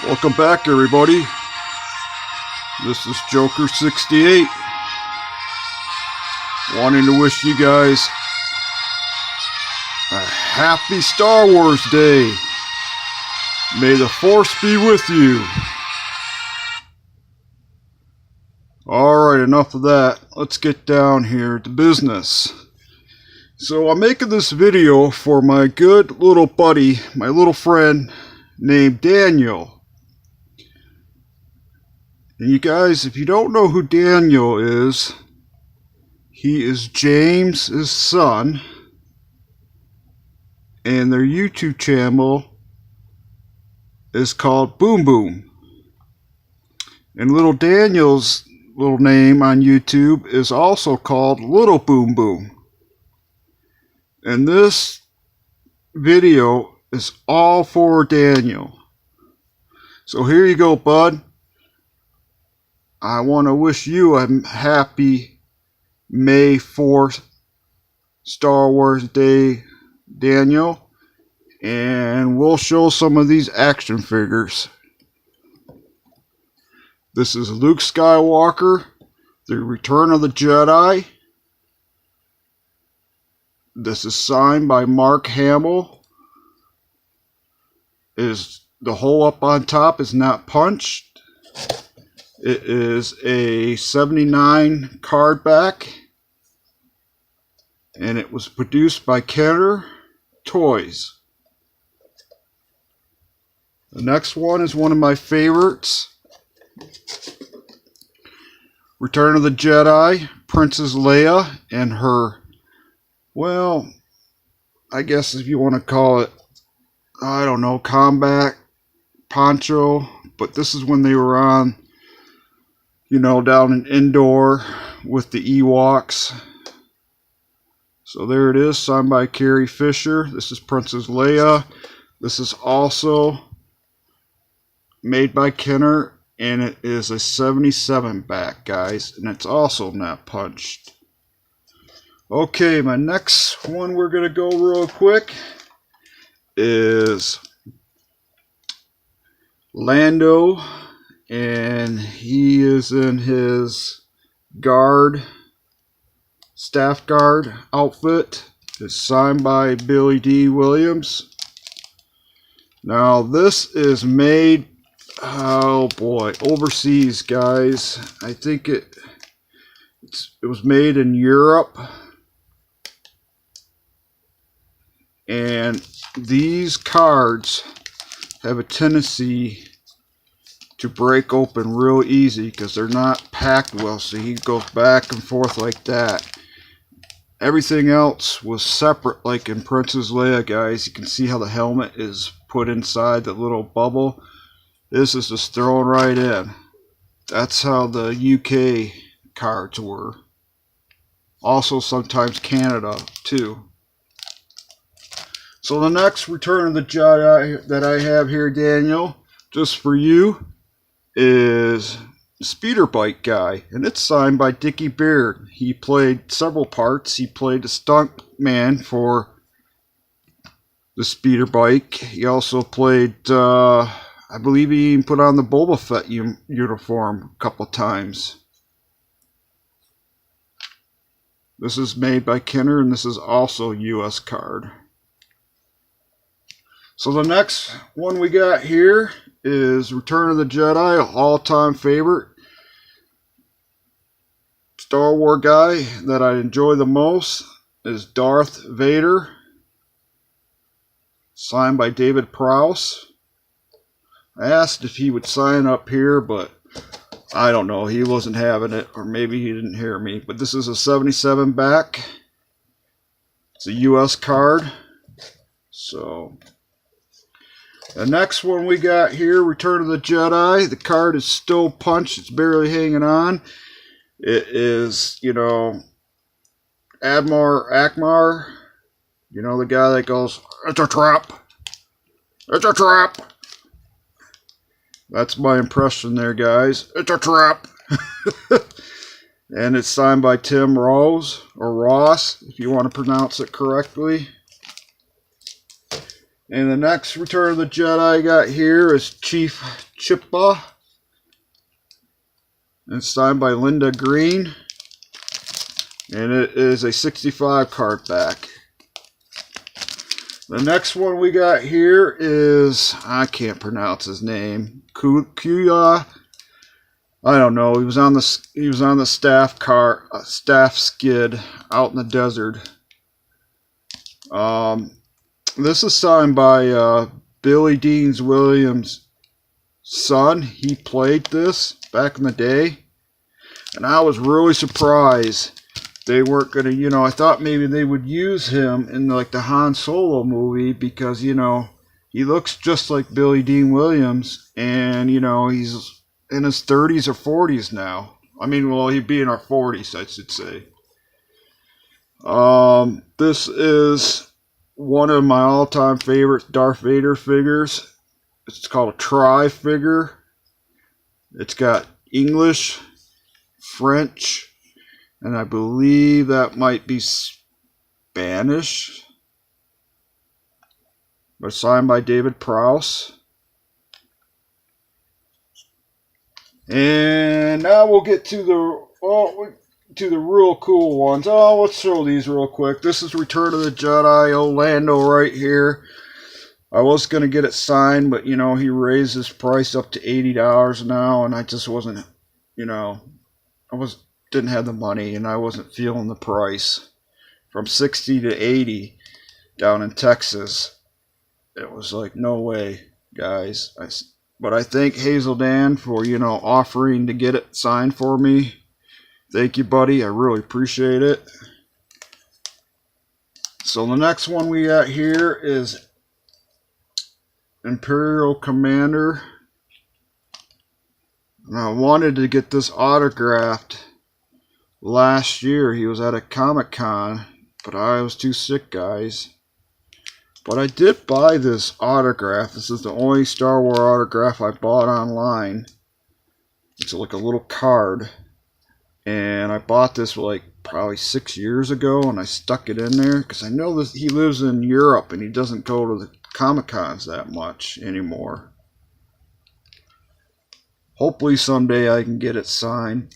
Welcome back, everybody. This is Joker68. Wanting to wish you guys a happy Star Wars Day. May the Force be with you. Alright, enough of that. Let's get down here to business. So I'm making this video for my good little buddy, my little friend named Daniel. And you guys, if you don't know who Daniel is, he is James's son, and their YouTube channel is called Boom Boom. And little Daniel's little name on YouTube is also called Little Boom Boom. And this video is all for Daniel. So here you go, bud. I want to wish you a happy May 4th Star Wars Day, Daniel. And we'll show some of these action figures. This is Luke Skywalker, The Return of the Jedi. This is signed by Mark Hamill. The hole up on top is not punched. It is a 79 card back, and it was produced by Kenner Toys. The next one is one of my favorites. Return of the Jedi, Princess Leia and her, well, I guess if you want to call it, I don't know, combat poncho, but this is when they were on, you know, down in Endor with the Ewoks. So there it is, signed by Carrie Fisher. This is Princess Leia. This is also made by Kenner, and it is a 77 back, guys, and it's also not punched. Okay, my next one we're going to go real quick is Lando. And he is in his staff guard outfit. It's signed by Billy D. Williams. Now this is made, oh boy, overseas, guys. I think it was made in Europe. And these cards have a tendency to break open real easy because they're not packed well, so he goes back and forth like that. Everything else was separate, like in Princess Leia, guys. You can see how the helmet is put inside the little bubble. This is just thrown right in. That's how the UK cards were. Also sometimes Canada too. So the next Return of the Jedi that I have here, Daniel, just for you, is Speeder Bike Guy, and it's signed by Dickie Beard. He played several parts. He played the stunt man for the speeder bike. He also played, I believe he even put on the Boba Fett uniform a couple times. This is made by Kenner, and this is also US card. So the next one we got here is Return of the Jedi, all-time favorite Star Wars guy that I enjoy the most is Darth Vader, signed by David Prowse. I asked if he would sign up here, but I don't know, he wasn't having it, or maybe he didn't hear me. But this is a 77 back. It's a US card. So the next one we got here, Return of the Jedi. The card is still punched. It's barely hanging on. It is, you know, Admiral Ackbar. You know, the guy that goes, "It's a trap. It's a trap." That's my impression there, guys. It's a trap. And it's signed by Tim Rose, or Ross, if you want to pronounce it correctly. And the next Return of the Jedi I got here is Chief Chippa. It's signed by Linda Green. And it is a 65 card back. The next one we got here is, I can't pronounce his name, Kuya. I don't know. He was on the staff skid out in the desert. This is signed by Billy Dean Williams' son. He played this back in the day, and I was really surprised they weren't gonna. I thought maybe they would use him in like the Han Solo movie because he looks just like Billy Dean Williams, and he's in his 30s or 40s now. I mean, well, he'd be in our 40s, I should say. This is one of my all-time favorite Darth Vader figures. It's called a Tri-figure. It's got English, French, and I believe that might be Spanish. But signed by David Prowse. And now we'll get to the real cool ones. Let's show these real quick. This is Return of the Jedi Orlando right here. I was going to get it signed, but he raised his price up to $80 now, and I just wasn't, didn't have the money, and I wasn't feeling the price. From 60 to 80 down in Texas. It was like, no way, guys. But I thank Hazel Dan for, offering to get it signed for me. Thank you, buddy. I really appreciate it. So the next one we got here is Imperial Commander. And I wanted to get this autographed last year. He was at a Comic-Con, but I was too sick, guys. But I did buy this autograph. This is the only Star Wars autograph I bought online. It's like a little card. And I bought this like probably 6 years ago, and I stuck it in there because I know that he lives in Europe and he doesn't go to the Comic-Cons that much anymore. Hopefully someday I can get it signed.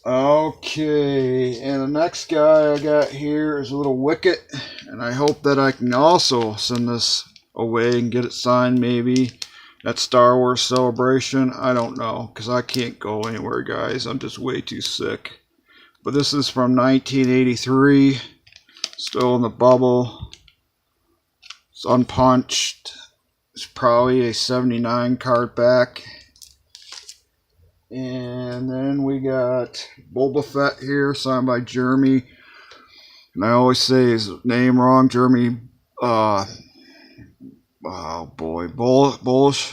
Okay, and the next guy I got here is a little Wicket, and I hope that I can also send this away and get it signed maybe at Star Wars Celebration. I don't know, because I can't go anywhere, guys. I'm just way too sick. But this is from 1983, still in the bubble. It's unpunched. It's probably a 79 card back. And then we got Boba Fett here, signed by Jeremy. And I always say his name wrong. Jeremy, oh boy, Bullish.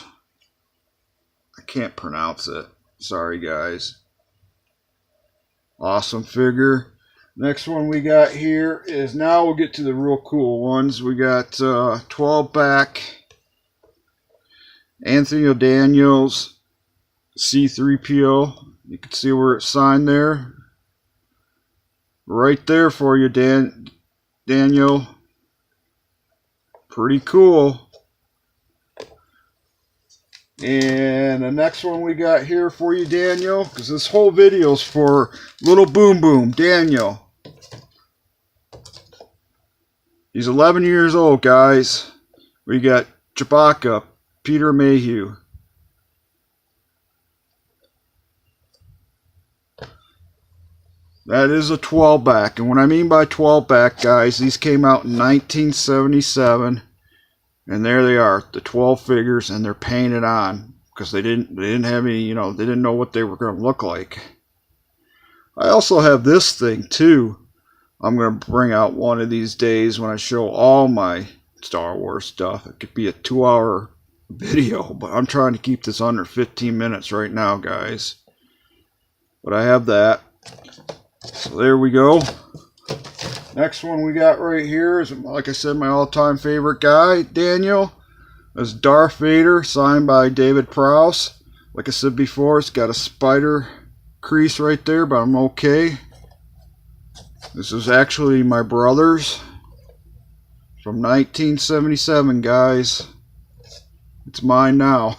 I can't pronounce it. Sorry, guys. Awesome figure. Next one we got here is, now we'll get to the real cool ones. We got 12 back. Anthony Daniels. C-3PO. You can see where it's signed there. Right there for you, Daniel. Pretty cool. And the next one we got here for you, Daniel, because this whole video is for Little Boom Boom, Daniel. He's 11 years old, guys. We got Chewbacca, Peter Mayhew. That is a 12 back, and what I mean by 12 back, guys, these came out in 1977, and there they are, the 12 figures, and they're painted on because they didn't have any, they didn't know what they were going to look like. I also have this thing too. I'm going to bring out one of these days when I show all my Star Wars stuff. It could be a 2-hour video, but I'm trying to keep this under 15 minutes right now, guys. But I have that. So there we go. Next one we got right here is, like I said, my all-time favorite guy, Daniel. That's Darth Vader, signed by David Prowse. Like I said before, it's got a spider crease right there, but I'm okay. This is actually my brother's from 1977, guys. It's mine now.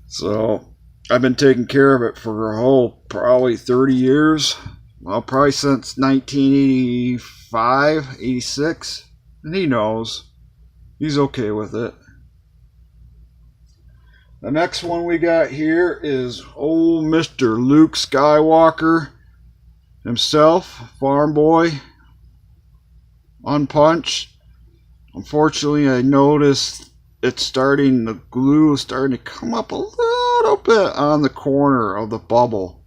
So I've been taking care of it for probably 30 years. Well, probably since 1985, 86. And he knows. He's okay with it. The next one we got here is old Mr. Luke Skywalker himself, farm boy, unpunched. Unfortunately, I noticed the glue is starting to come up a little bit on the corner of the bubble.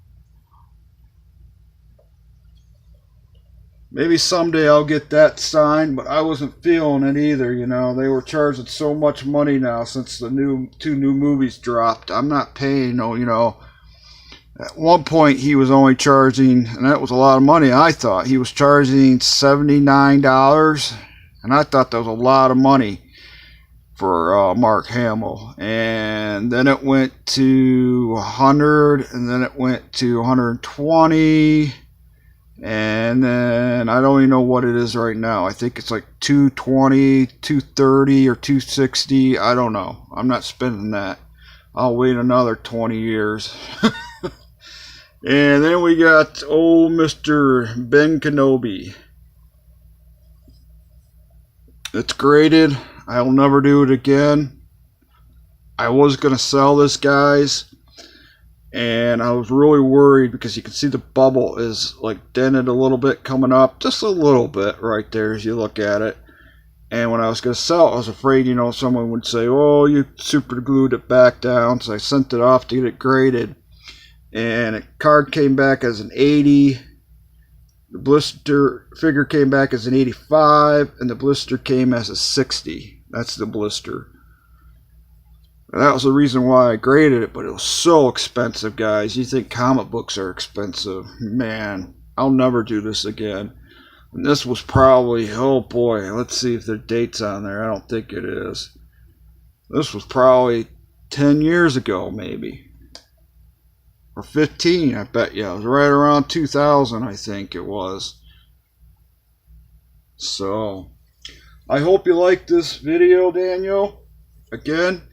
Maybe someday I'll get that signed, but I wasn't feeling it either, you know. They were charging so much money now since the two new movies dropped. I'm not paying, you know. At one point he was only charging, and that was a lot of money, I thought. He was charging $79, and I thought that was a lot of money for Mark Hamill. And then it went to 100, and then it went to 120. And then I don't even know what it is right now. I think it's like 220, 230, or 260. I don't know. I'm not spending that. I'll wait another 20 years. And then we got old Mr. Ben Kenobi. It's graded. I'll never do it again. I was going to sell this, guys. And I was really worried because you can see the bubble is like dented a little bit coming up. Just a little bit right there as you look at it. And when I was going to sell it, I was afraid, you know, someone would say, oh, you super glued it back down. So I sent it off to get it graded. And a card came back as an 80. The blister figure came back as an 85. And the blister came as a 60. That's the blister. That was the reason why I graded it, but it was so expensive, guys. You think comic books are expensive. Man, I'll never do this again. And this was probably, oh boy, let's see if the date's on there. I don't think it is. This was probably 10 years ago, maybe. Or 15, I bet you. It was right around 2000, I think it was. So, I hope you liked this video, Daniel. Again,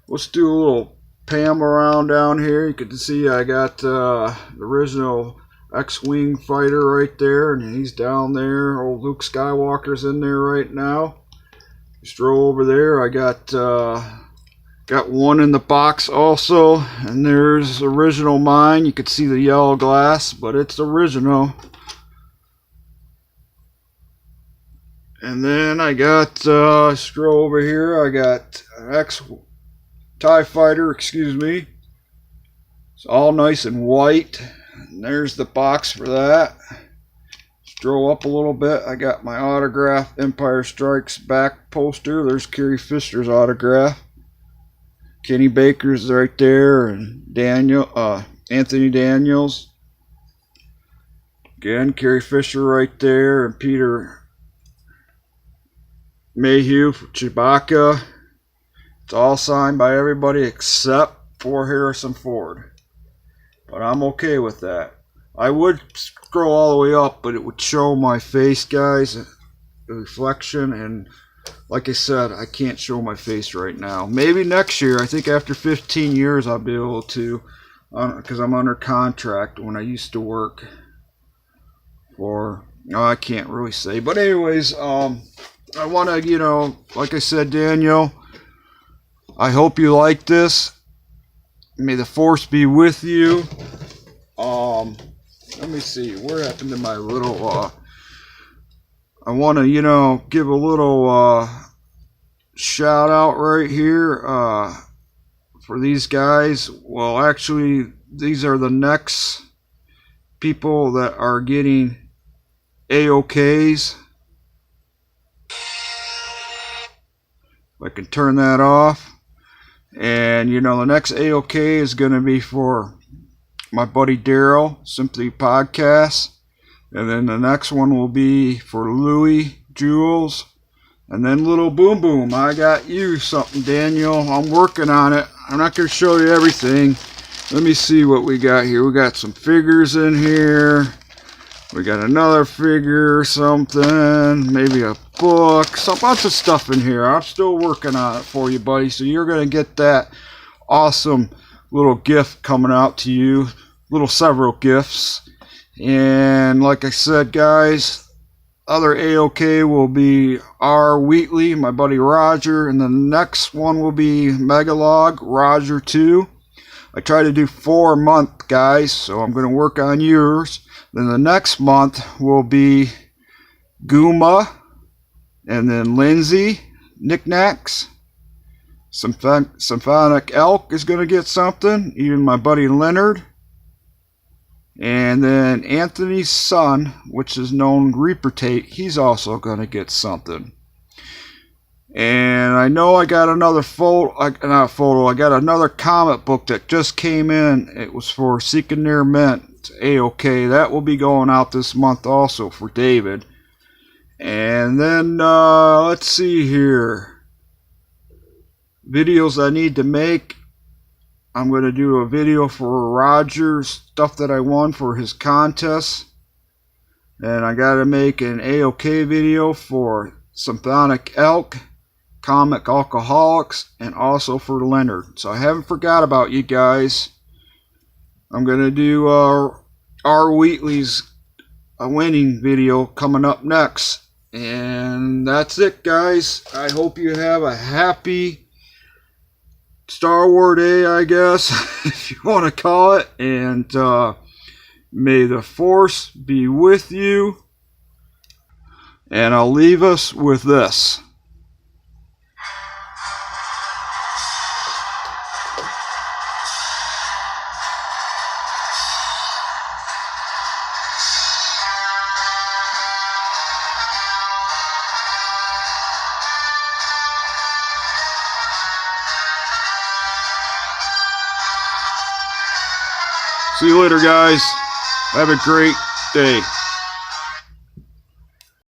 let's do a little Pam around down here. You can see I got the original X-Wing fighter right there, and he's down there. Old Luke Skywalker's in there right now. Just roll over there. I got one in the box also, and there's original mine. You can see the yellow glass, but it's original. And then I got scroll over here. I got TIE Fighter, excuse me. It's all nice and white. And there's the box for that. Scroll up a little bit. I got my autograph Empire Strikes Back poster. There's Carrie Fisher's autograph. Kenny Baker's right there, and Anthony Daniels. Again, Carrie Fisher right there, and Peter Mayhew for Chewbacca. It's all signed by everybody except for Harrison Ford. But I'm okay with that. I would scroll all the way up, but it would show my face, guys. The reflection, and like I said, I can't show my face right now. Maybe next year. I think after 15 years I'll be able to, because I'm under contract when I used to work for, I can't really say. But anyways, I want to, you know, like I said, Daniel, I hope you like this. May the force be with you. Let me see, where happened to my little, I want to, you know, give a little shout out right here for these guys. Well, actually, these are the next people that are getting AOKs. If I can turn that off. And, you know, the next AOK is going to be for my buddy Daryl, Simply Podcast. And then the next one will be for Louie, Jules. And then Little Boom Boom. I got you something, Daniel. I'm working on it. I'm not going to show you everything. Let me see what we got here. We got some figures in here. We got another figure or something, maybe a book, some bunch of stuff in here. I'm still working on it for you, buddy. So you're gonna get that awesome little gift coming out to you, several gifts. And like I said, guys, other AOK will be R. Wheatley, my buddy Roger, and the next one will be Megalog, Roger 2. I try to do 4 a month, guys, so I'm going to work on yours. Then the next month will be Guma, and then Lindsay, Knickknacks. Symphonic Elk is going to get something, even my buddy Leonard. And then Anthony's son, which is known Reaper Tate, he's also going to get something. And I know I got another I got another comic book that just came in. It was for Seeking Near Mint, AOK. That will be going out this month also for David. And then, let's see here. Videos I need to make. I'm going to do a video for Roger's stuff that I won for his contest. And I got to make an AOK video for Symphonic Elk, Comic Alcoholics, and also for Leonard. So I haven't forgot about you guys. I'm going to do R. Wheatley's winning video coming up next. And that's it, guys. I hope you have a happy Star Wars Day, I guess, if you want to call it. And may the Force be with you. And I'll leave us with this. See you later, guys. Have a great day.